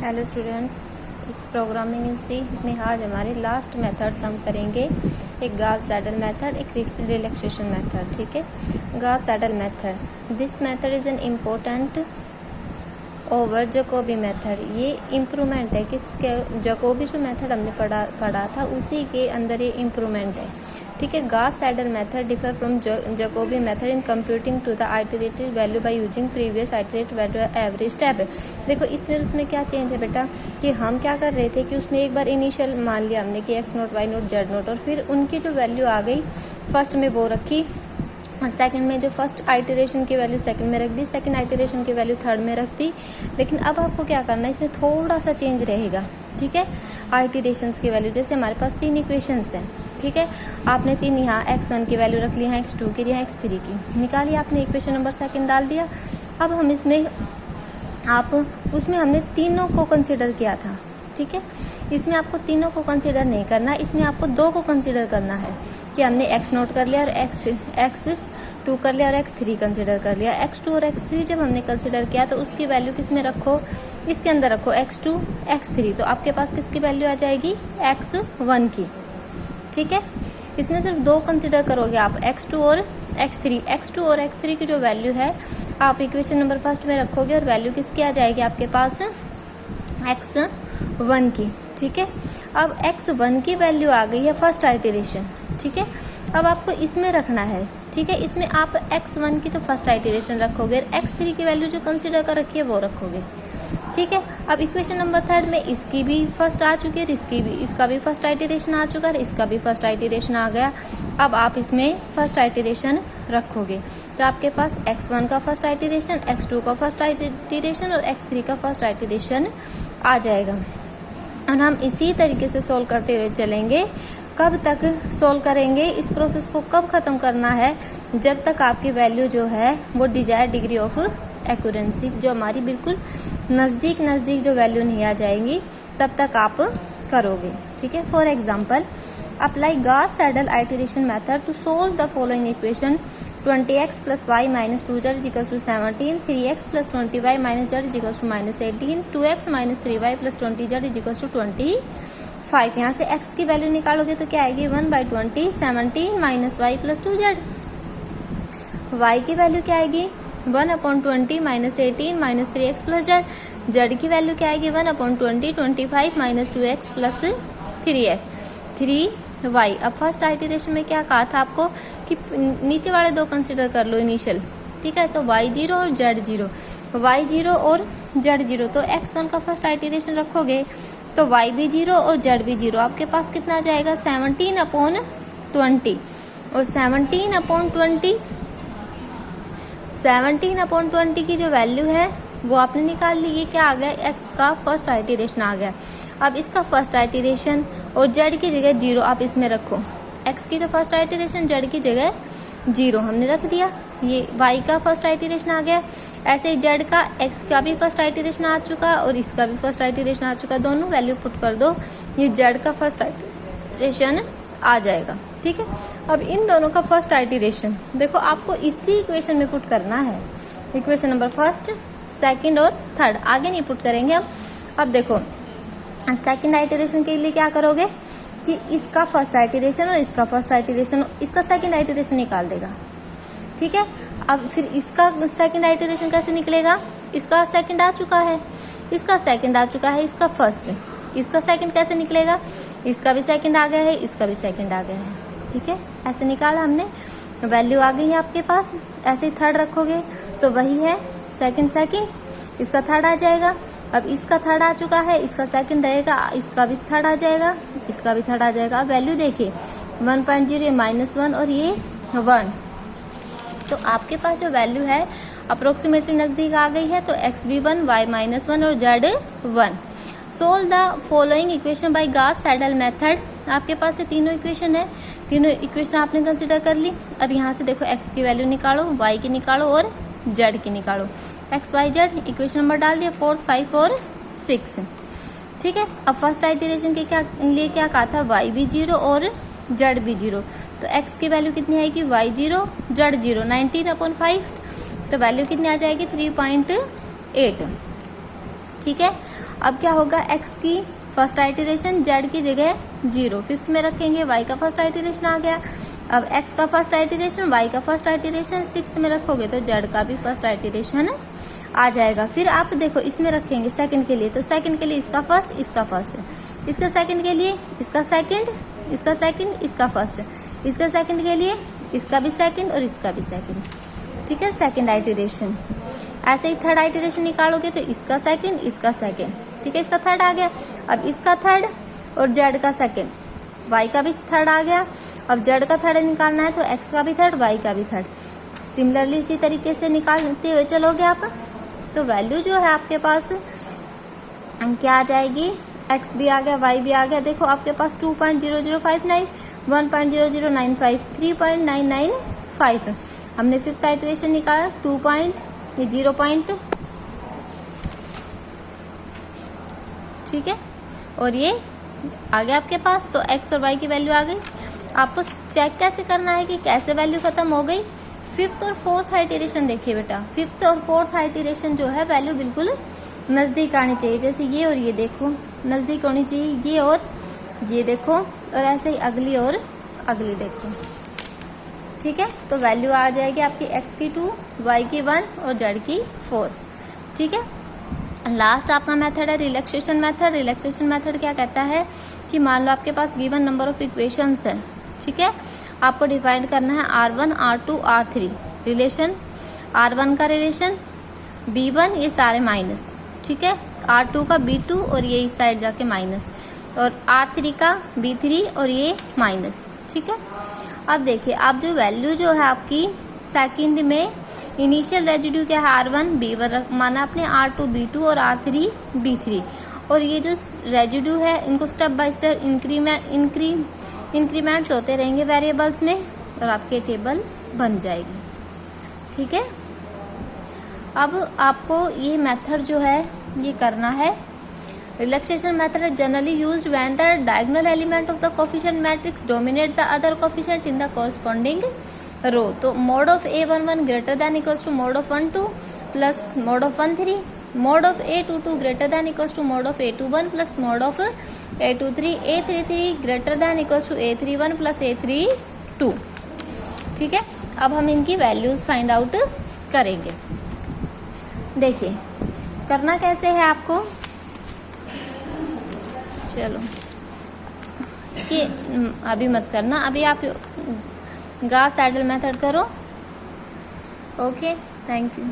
Hello students, programming in सी में आज हमारे लास्ट मेथड्स हम करेंगे। एक गॉस सैडल मेथड, एक रिलैक्सेशन मेथड। ठीक है, Gauss Seidel method, this method is an important over Jacobi method. ये इम्प्रूवमेंट है किसके, जैकोबी जो मेथड हमने पढ़ा था उसी के अंदर ये इम्प्रूवमेंट है। ठीक है, Gauss Seidel method differ from Jacobi method in computing to the iterative value by using previous iterate value average step. देखो इसमें उसमें क्या चेंज है बेटा कि हम क्या कर रहे थे कि उसमें एक बार इनिशियल मान लिया हमने कि x note, y note, z note, और फिर उनकी जो वैल्यू आ गई फर्स्ट में वो रखी, सेकंड में जो फर्स्ट आइटरेशन की वैल्यू सेकंड में रख दी, सेकंड आइटरेशन की वैल्यू थर्ड में रख दी। लेकिन अब आपको क्या करना है, इसमें थोड़ा सा चेंज रहेगा। ठीक है, आइटरेशंस की वैल्यू, जैसे हमारे पास 3 इक्वेशंस हैं। ठीक है, आपने 3 यहाँ x1 की वैल्यू रख ली है, x2 की, यहाँ x3 की निकाली, आपने इक्वेशन नंबर सेकंड डाल दिया। अब हम इसमें उसमें हमने तीनों को कंसिडर किया था। ठीक है, इसमें आपको तीनों को कंसिडर नहीं करना, इसमें आपको 2 को कंसिडर करना है कि हमने x नोट कर लिया और x2 कर लिया और x3 कंसिडर कर लिया। x2 और x3 जब हमने कंसिडर किया तो उसकी वैल्यू किस में रखो, इसके अंदर रखो x2 x3, तो आपके पास किसकी वैल्यू आ जाएगी, x1 की। ठीक है, इसमें सिर्फ 2 कंसिडर करोगे आप, x2 और x3। x2 और x3 की जो वैल्यू है आप इक्वेशन नंबर फर्स्ट में रखोगे और वैल्यू किसकी आ जाएगी आपके पास, x1 की। ठीक है, अब x1 की वैल्यू आ गई है फर्स्ट आइटरेशन। ठीक है, अब आपको इसमें रखना है। ठीक है, इसमें आप x1 की तो फर्स्ट आइटरेशन रखोगे और x3 की वैल्यू जो कंसिडर कर रखी है वो रखोगे। ठीक है, अब इक्वेशन नंबर थर्ड में इसकी भी फर्स्ट आ चुकी है, इसका भी फर्स्ट आइटरेशन आ चुका है, इसका भी फर्स्ट आइटरेशन आ गया। अब आप इसमें फर्स्ट आइटरेशन रखोगे तो आपके पास x1 का फर्स्ट आइटरेशन, x2 का फर्स्ट आइटरेशन और x3 का फर्स्ट आइटरेशन आ जाएगा। और हम इसी तरीके से सोल्व करते हुए चलेंगे। कब तक सोल्व करेंगे, इस प्रोसेस को कब खत्म करना है, जब तक आपकी वैल्यू जो है वो डिजायर्ड डिग्री ऑफ एक्यूरेंसी, जो हमारी बिल्कुल नजदीक जो वैल्यू नहीं आ जाएंगी, तब तक आप करोगे। ठीक है, for example apply Gauss Seidel iteration method to solve the following equation 20x + y - 2z = 17, 3x + 20y - z = -18, 2x - 3y + 20z = 25। यहाँ से x की वैल्यू निकालोगे तो क्या आएगी, 1/20, 17 - y + 2z। y की वैल्यू क्या आएगी, 1/20 - 18 - 3x + z। z की वैल्यू क्या आएगी, 1/20, 25 - 2x + 3y। अब फर्स्ट आइटरेशन में क्या कहा था आपको कि नीचे वाले 2 कंसिडर कर लो इनिशियल। ठीक है, तो y0 और z0, y0 और z0, तो x1 का फर्स्ट आइटरेशन रखोगे तो y भी 0 और z भी 0, आपके पास कितना आ जाएगा, 17/20। और 17/20 की जो वैल्यू है वो आपने निकाल ली। ये क्या आ गया, x का फर्स्ट आइटरेशन आ गया। अब इसका फर्स्ट आइटरेशन और z की जगह 0 आप इसमें रखो, x की तो फर्स्ट आइटरेशन, z की जगह 0 हमने रख दिया। ये y का फर्स्ट आइटरेशन आ गया, ऐसे ही z का, x का भी फर्स्ट आइटरेशन आ चुका और इसका भी फर्स्ट आइटरेशन आ चुका, दोनों वैल्यू पुट कर दो, ये z का फर्स्ट आइटरेशन आ जाएगा। ठीक है, अब इन दोनों का फर्स्ट आइटरेशन देखो आपको इसी इक्वेशन में पुट करना है, इक्वेशन नंबर फर्स्ट, सेकंड और थर्ड, आगे नहीं पुट करेंगे। अब देखो सेकंड आइटरेशन के लिए क्या करोगे कि इसका फर्स्ट आइटरेशन और इसका फर्स्ट आइटरेशन, इसका सेकंड आइटरेशन निकाल देगा। ठीक है, अब फिर इसका सेकंड आइटरेशन कैसे निकलेगा, इसका सेकंड आ चुका है, इसका सेकंड आ चुका है, इसका फर्स्ट, इसका सेकंड कैसे निकलेगा, इसका भी सेकंड आ गया है, इसका भी सेकंड आ गया है। ठीक है, ऐसे निकाला हमने, वैल्यू आ गई है आपके पास। ऐसे ही थर्ड रखोगे तो वही है, सेकंड, इसका थर्ड आ जाएगा। अब इसका थर्ड आ चुका है, इसका सेकंड रहेगा, इसका भी थर्ड आ जाएगा, इसका भी थर्ड आ जाएगा। अब वैल्यू देखिए 1.0, -1 और ये 1, तो आपके पास जो वैल्यू है अप्रोक्सीमेटली नजदीक आ गई है। तो x भी 1, y -1 और z 1। Solve the following equation by Gauss Seidel method. आपके पास ये तीनों इक्वेशन है, तीनों इक्वेशन आपने कंसिडर कर ली। अब यहाँ से देखो x की वैल्यू निकालो, y की निकालो और z की निकालो। x, y, z equation number डाल दिया 4, 5 और 6। ठीक है, अब फर्स्ट आइटरेशन के लिए क्या कहा था, y भी 0 और z भी 0, तो x की वैल्यू कितनी आएगी, y0 z 0, 19/5, तो वैल्यू कितनी आ जाएगी, 3.8। ठीक है, अब क्या होगा, एक्स की फर्स्ट आइटरेशन जेड की जगह 0 फिफ्थ में रखेंगे, वाई का फर्स्ट आइटरेशन आ गया। अब एक्स का फर्स्ट आइटरेशन, वाई का फर्स्ट आइटरेशन सिक्स्थ में रखोगे तो जेड का भी फर्स्ट आइटरेशन आ जाएगा। फिर आप देखो इसमें रखेंगे सेकंड के लिए, तो सेकंड के लिए इसका फर्स्ट, इसका फर्स्ट, इसका सेकंड के लिए इसका सेकंड, इसका सेकंड, इसका फर्स्ट, इसका सेकंड के लिए इसका भी सेकंड और इसका भी सेकंड, ठीक है, सेकंड आइटरेशन। ऐसे ही थर्ड आइटरेशन निकालोगे तो इसका सेकंड, इसका सेकंड, ठीक है, इसका थर्ड आ गया। अब इसका थर्ड और जेड का सेकंड, वाई का भी थर्ड आ गया। अब जेड का थर्ड निकालना है तो एक्स का भी थर्ड, वाई का भी थर्ड। सिमिलरली इसी तरीके से निकालते हुए चलोगे आप, तो वैल्यू जो है आपके पास क्या आ जाएगी, एक्स भी आ गया, वाई भी आ गया। देखो आपके पास 2.0059, 1.0095, 3.995। हमने फिफ्थ आइटरेशन निकाला 2.0, ठीक है, और ये आ गया आपके पास। तो एक्स और वाई की वैल्यू आ गई। आपको चेक कैसे करना है कि कैसे वैल्यू खत्म हो गई। फिफ्थ और फोर्थ आइटरेशन देखिए बेटा, फिफ्थ और फोर्थ आइटरेशन जो है वैल्यू बिल्कुल नजदीक आनी चाहिए। जैसे ये और ये देखो नजदीक होनी चाहिए, ये और ये देखो, और ऐसे ही अगली और अगली देखो, ठीक है। तो वैल्यू आ जाएगी आपकी एक्स की 2, वाई की 1 और जेड की 4, ठीक है। लास्ट आपका मेथड है रिलैक्सेशन मेथड। रिलैक्सेशन मेथड क्या कहता है कि मान लो आपके पास गिवन नंबर ऑफ इक्वेशंस है, ठीक है, आपको डिफाइन करना है R1, R2, R3 relation. R1 का रिलेशन B1 ये सारे माइनस, ठीक है, R2 का B2 और ये इस साइड जाके माइनस, और R3 का B3 और ये माइनस, ठीक है। अब देखिए आप जो वैल्यू जो है आपकी सेकंड में इनिशियल रेजिड्यू क्या है, R1 B1 माना आपने, R2 B2 और R3 B3, और ये जो रेजिड्यू है इनको स्टेप बाय स्टेप इंक्रीमेंट्स होते रहेंगे वेरिएबल्स में, और आपके टेबल बन जाएगी, ठीक है। अब आपको ये मेथड जो है ये करना है। Relaxation method is generally used when the diagonal element of the coefficient matrix dominate the other coefficient in the corresponding row. तो mod of A11 greater than equals to mod of 12 plus mod of 13, mod of A22 greater than equals to mod of A21 plus mod of A23, A33 greater than equals to A31 plus A32, ठीक है। अब हम इनकी values find out करेंगे। देखिए करना कैसे है आपको, चलो ये अभी मत करना, अभी आप गॉस सैडल मेथड करो। Okay, thank you.